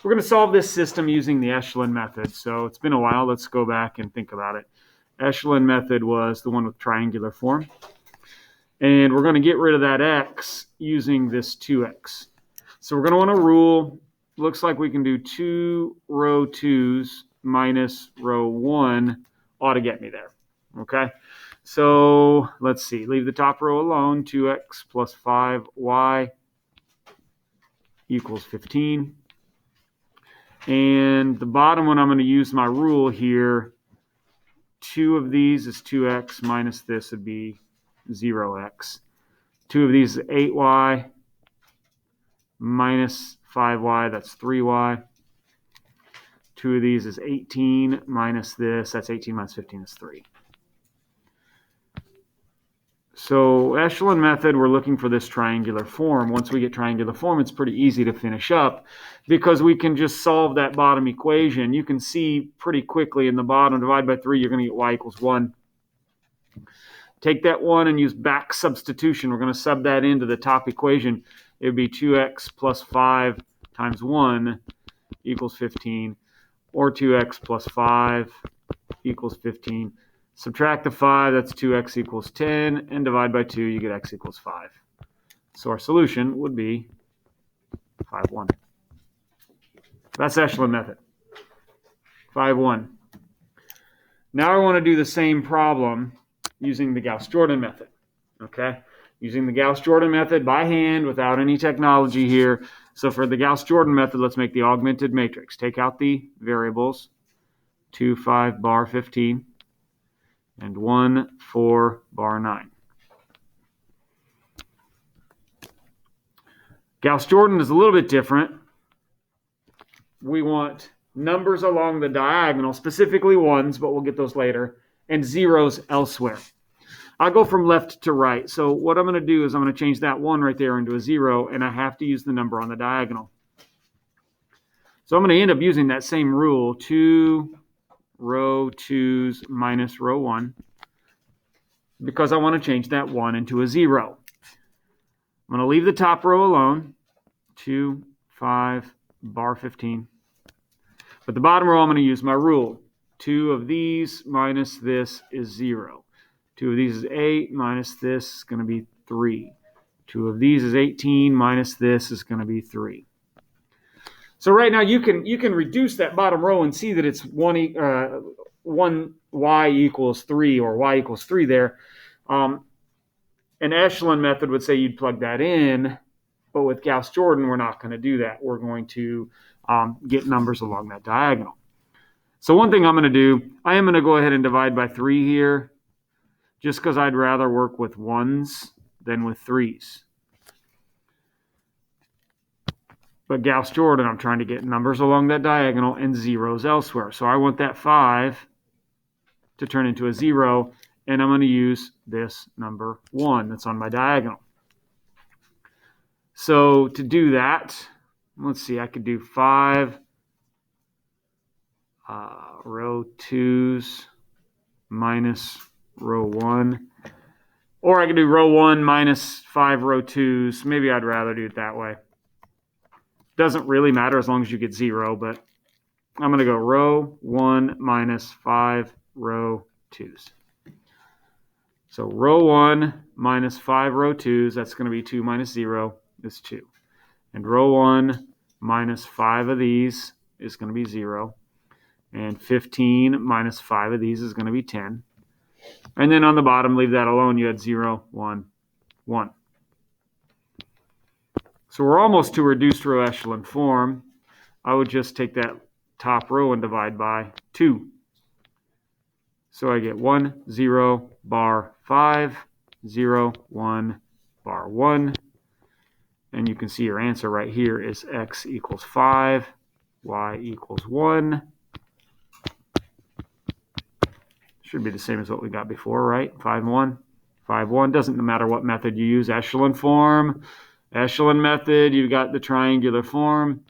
We're going to solve this system using the Echelon method. So it's been a while. Let's go back and think about it. Echelon method was the one with triangular form. And we're going to get rid of that x using this 2x. So we're going to want to rule. Looks like we can do 2 row 2s minus row 1 ought to get me there. Okay? So let's see. Leave the top row alone. 2x plus 5y equals 15. And the bottom one, I'm going to use my rule here. 2 of these is 2x minus this would be 0x. 2 of these is 8y minus 5y, that's 3y. 2 of these is 18 minus this, that's 18 minus 15 is 3. So Echelon method, we're looking for this triangular form. Once we get triangular form, it's pretty easy to finish up because we can just solve that bottom equation. You can see pretty quickly in the bottom, divide by 3, you're going to get y equals 1. Take that 1 and use back substitution. We're going to sub that into the top equation. It would be 2x plus 5 times 1 equals 15, or 2x plus 5 equals 15. Subtract the 5, that's 2x equals 10, and divide by 2, you get x equals 5. So our solution would be 5-1. That's Echelon method. 5-1. Now I want to do the same problem using the Gauss-Jordan method. Okay? Using the Gauss-Jordan method by hand without any technology here. So for the Gauss-Jordan method, let's make the augmented matrix. Take out the variables, 2, 5, bar 15. And 1, 4, bar 9. Gauss-Jordan is a little bit different. We want numbers along the diagonal, specifically ones, but we'll get those later, and zeros elsewhere. I'll go from left to right. So what I'm going to do is I'm going to change that 1 right there into a 0, and I have to use the number on the diagonal. So I'm going to end up using that same rule, 2 row 2s minus row 1. Because I want to change that 1 into a 0. I'm going to leave the top row alone, 2, 5, bar 15. But the bottom row, I'm going to use my rule. 2 of these minus this is 0. 2 of these is 8 minus this is going to be 3. 2 of these is 18 minus this is going to be 3. So right now you can reduce that bottom row and see that it's 1 y equals 3 or y equals 3 there. An Echelon method would say you'd plug that in, but with Gauss-Jordan, we're not going to do that. We're going to get numbers along that diagonal. So one thing I'm going to do, I am going to go ahead and divide by 3 here, just because I'd rather work with 1s than with 3s. But Gauss-Jordan, I'm trying to get numbers along that diagonal and zeros elsewhere. So I want that 5 to turn into a 0, and I'm going to use this number 1 that's on my diagonal. So to do that, let's see, I could do 5 row 2s minus row 1. Or I could do row 1 minus 5 row 2s. Maybe I'd rather do it that way. Doesn't really matter as long as you get 0, but I'm going to go row 1 minus 5 row 2s. So row 1 minus 5 row 2s, that's going to be 2 minus 0 is 2. And row 1 minus 5 of these is going to be 0. And 15 minus 5 of these is going to be 10. And then on the bottom, leave that alone. You had 0, 1, 1. So we're almost to reduced row echelon form. I would just take that top row and divide by 2. So I get 1, 0, bar 5, 0, 1, bar 1. And you can see your answer right here is x equals 5, y equals 1. Should be the same as what we got before, right? 5, 1. 5, 1. Doesn't matter what method you use. Echelon form. Echelon method, you've got the triangular form.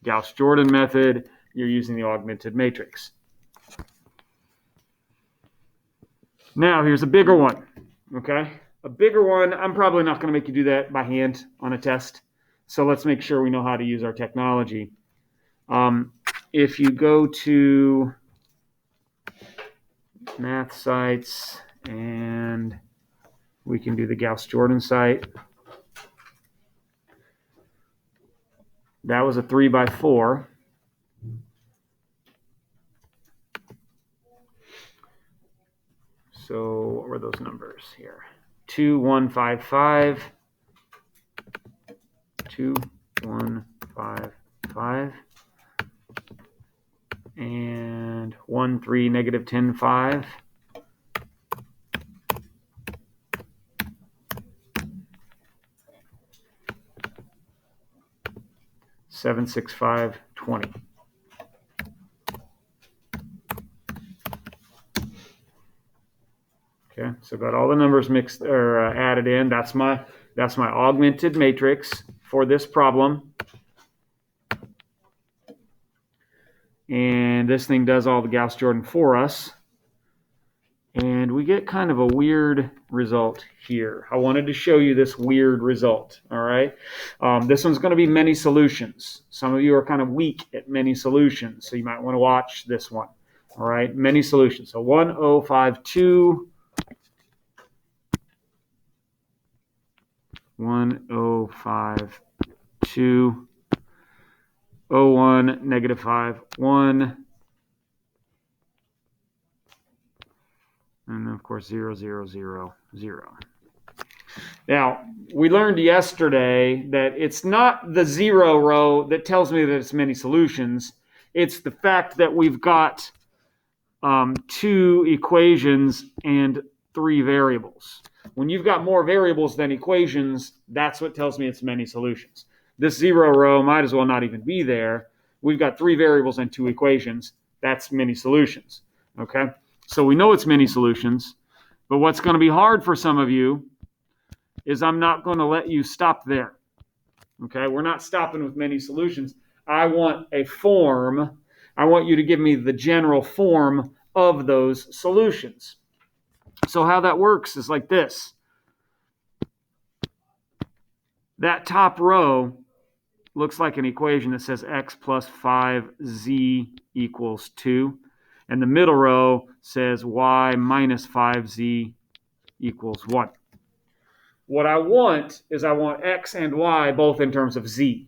Gauss-Jordan method, you're using the augmented matrix. Now, here's a bigger one, okay? A bigger one, I'm probably not going to make you do that by hand on a test. So let's make sure we know how to use our technology. If you go to math sites, and we can do the Gauss-Jordan site. That was a 3 by 4. So what were those numbers here? 2155, 2155, and 13 negative 105. 76520. Okay, so got all the numbers mixed or added in. That's my augmented matrix for this problem. And this thing does all the Gauss-Jordan for us. And we get kind of a weird result here. I wanted to show you this weird result, all right? This one's going to be many solutions. Some of you are kind of weak at many solutions, so you might want to watch this one, all right? Many solutions. So 1052, 1052, 01, negative 5, 1, and then, of course, 0, 0, 0, 0. Now, we learned yesterday that it's not the 0 row that tells me that it's many solutions. It's the fact that we've got 2 equations and 3 variables. When you've got more variables than equations, that's what tells me it's many solutions. This 0 row might as well not even be there. We've got 3 variables and 2 equations. That's many solutions, okay? So we know it's many solutions, but what's going to be hard for some of you is I'm not going to let you stop there, okay? We're not stopping with many solutions. I want a form. I want you to give me the general form of those solutions. So how that works is like this. That top row looks like an equation that says x plus 5z equals 2. And the middle row says y minus 5z equals 1. What I want is I want x and y both in terms of z.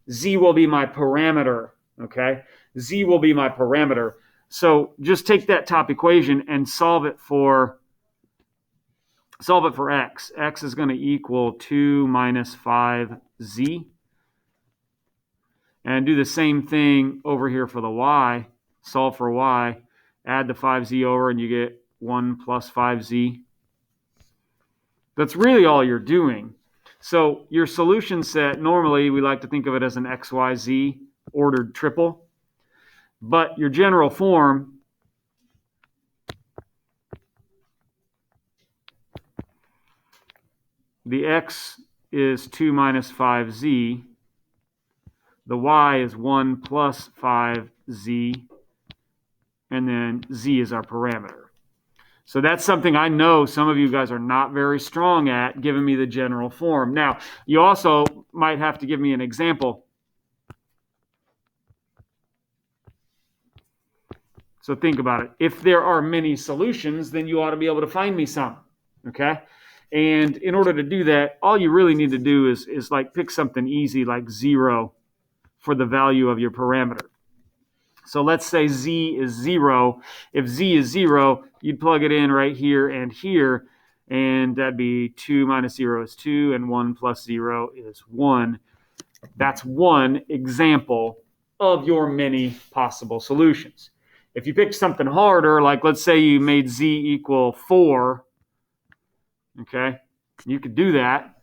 Z will be my parameter, okay? Z will be my parameter. So just take that top equation and solve it for x. X is going to equal 2 minus 5z. And do the same thing over here for the y. Solve for y. Add the 5z over and you get 1 plus 5z. That's really all you're doing. So your solution set, normally we like to think of it as an XYZ ordered triple. But your general form, the x is 2 minus 5z. The y is 1 plus 5z. And then z is our parameter. So that's something I know some of you guys are not very strong at, giving me the general form. Now, you also might have to give me an example. So think about it. If there are many solutions, then you ought to be able to find me some, okay? And in order to do that, all you really need to do is like pick something easy like 0 for the value of your parameter. So let's say z is 0. If z is 0, you'd plug it in right here, and that'd be 2 minus 0 is 2, and 1 plus 0 is 1. That's one example of your many possible solutions. If you pick something harder, like let's say you made z equal 4, okay, you could do that.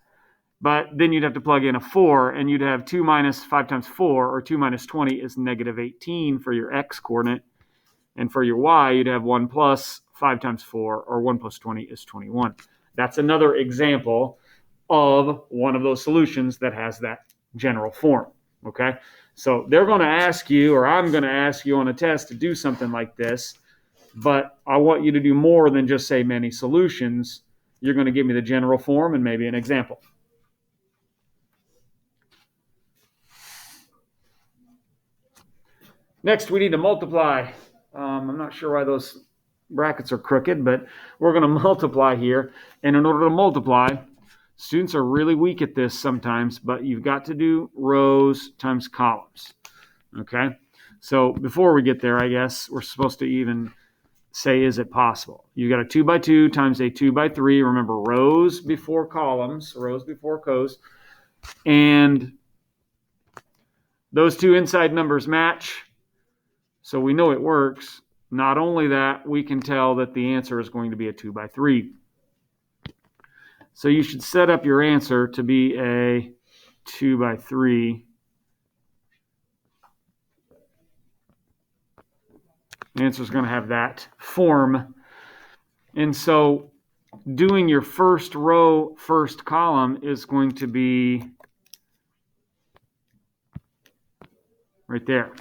But then you'd have to plug in a 4, and you'd have 2 minus 5 times 4, or 2 minus 20 is negative 18 for your x coordinate. And for your y, you'd have 1 plus 5 times 4, or 1 plus 20 is 21. That's another example of one of those solutions that has that general form, okay? So they're going to ask you, or I'm going to ask you on a test to do something like this, but I want you to do more than just say many solutions. You're going to give me the general form and maybe an example. Next, we need to multiply. I'm not sure why those brackets are crooked, but we're going to multiply here. And in order to multiply, students are really weak at this sometimes, but you've got to do rows times columns. Okay? So before we get there, I guess, we're supposed to even say, is it possible? You got a 2 by 2 times a 2 by 3. Remember, rows before columns, rows before rows. And those two inside numbers match. So we know it works. Not only that, we can tell that the answer is going to be a 2 by 3. So you should set up your answer to be a 2 by 3. The answer is going to have that form. And so doing your first row, first column is going to be right there.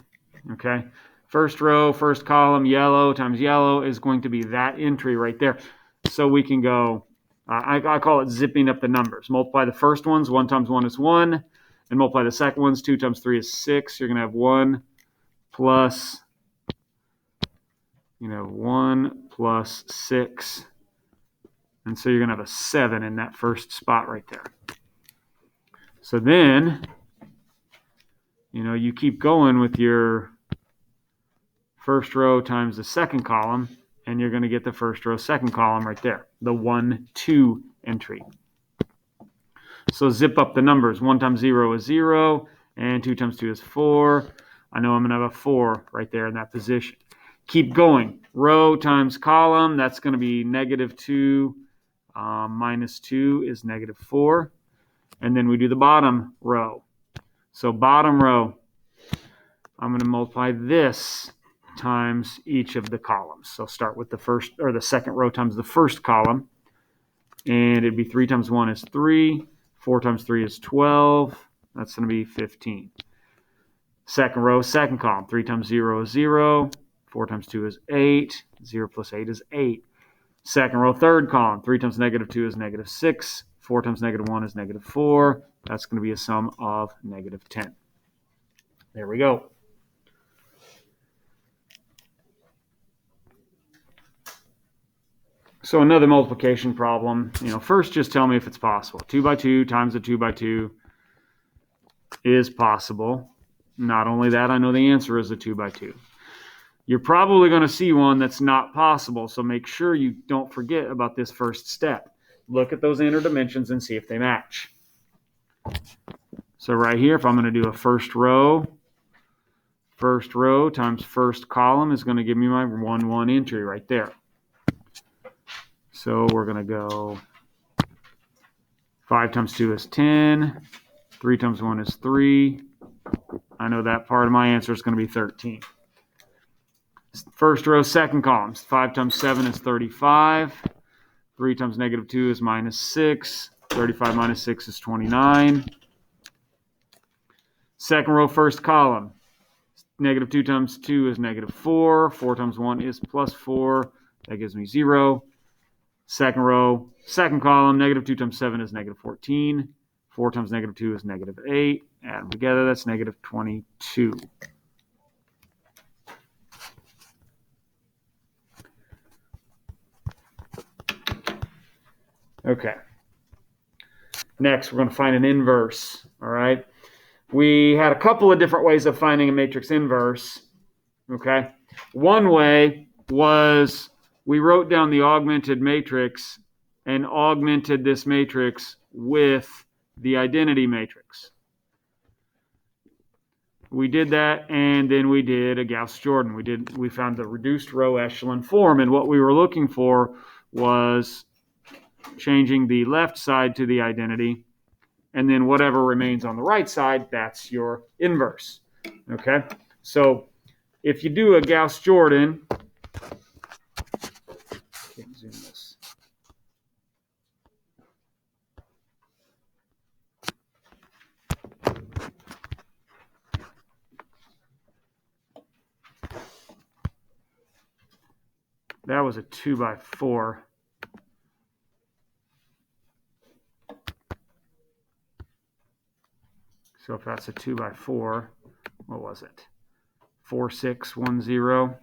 Okay? First row, first column, yellow times yellow is going to be that entry right there. So we can go, I call it zipping up the numbers. Multiply the first ones, 1 times 1 is 1. And multiply the second ones, 2 times 3 is 6. You're going to have 1 plus 1 plus 6. And so you're going to have a 7 in that first spot right there. So then, you keep going with your first row times the second column, and you're going to get the first row, second column right there, the 1, 2 entry. So zip up the numbers. 1 times 0 is 0, and 2 times 2 is 4. I know I'm going to have a 4 right there in that position. Keep going. Row times column, that's going to be -2 minus 2 is -4. And then we do the bottom row. So bottom row, I'm going to multiply this times each of the columns. So start with the first or the second row times the first column. And it'd be 3 times 1 is 3. 4 times 3 is 12. That's going to be 15. Second row, second column. 3 times 0 is 0. 4 times 2 is 8. 0 plus 8 is 8. Second row, third column. 3 times -2 is -6. 4 times -1 is -4. That's going to be a sum of -10. There we go. So another multiplication problem. First just tell me if it's possible. 2 by 2 times a 2 by 2 is possible. Not only that, I know the answer is a 2 by 2. You're probably going to see one that's not possible, so make sure you don't forget about this first step. Look at those inner dimensions and see if they match. So right here, if I'm going to do a first row times first column is going to give me my 1, 1 entry right there. So we're going to go 5 times 2 is 10. 3 times 1 is 3. I know that part of my answer is going to be 13. First row, second column. 5 times 7 is 35. 3 times -2 is -6. 35 minus 6 is 29. Second row, first column. -2 times 2 is -4. 4 times 1 is +4. That gives me 0. Second row, second column. -2 times 7 is -14. 4 times -2 is -8. Add them together, that's -22. Okay. Next, we're going to find an inverse. All right. We had a couple of different ways of finding a matrix inverse. Okay. One way was we wrote down the augmented matrix and augmented this matrix with the identity matrix. We did that, and then we did a Gauss-Jordan. We found the reduced row echelon form, and what we were looking for was changing the left side to the identity, and then whatever remains on the right side, that's your inverse. Okay? So if you do a Gauss-Jordan, can't zoom this. That was a 2 by 4. So if that's a 2 by 4, what was it? 4610.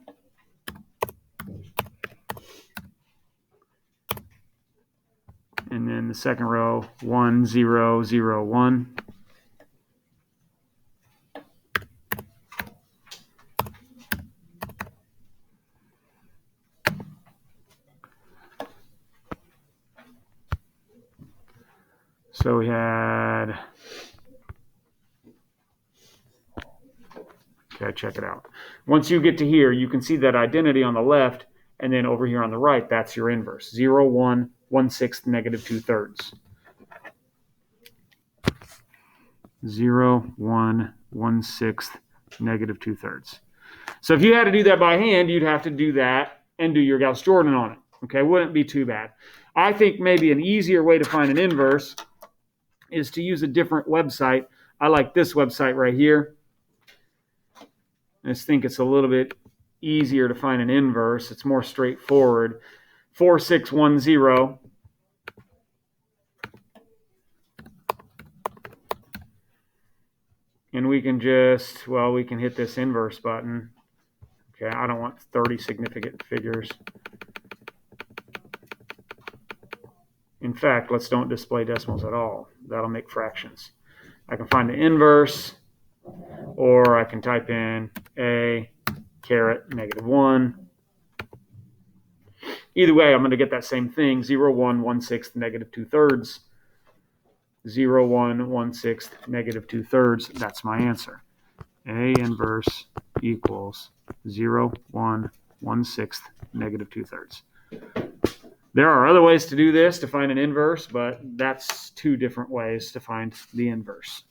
And then the second row, 1001. So we had, okay, check it out. Once you get to here, you can see that identity on the left, and then over here on the right, that's your inverse, 0, 1, 1/6, negative 2/3. 0, 1, 1/6, negative 2/3. So if you had to do that by hand, you'd have to do that and do your Gauss-Jordan on it. Okay, wouldn't be too bad. I think maybe an easier way to find an inverse is to use a different website. I like this website right here. I just think it's a little bit easier to find an inverse. It's more straightforward. 4610. And we can just, well, we can hit this inverse button. Okay, I don't want 30 significant figures. In fact, let's don't display decimals at all. That'll make fractions. I can find the inverse, or I can type in a caret negative 1. Either way, I'm going to get that same thing, 0, 1, 1/6, negative 2/3. 0, 1, 1/6, negative 2/3. That's my answer. A inverse equals 0, 1, 1/6, negative 2/3. There are other ways to do this to find an inverse, but that's two different ways to find the inverse.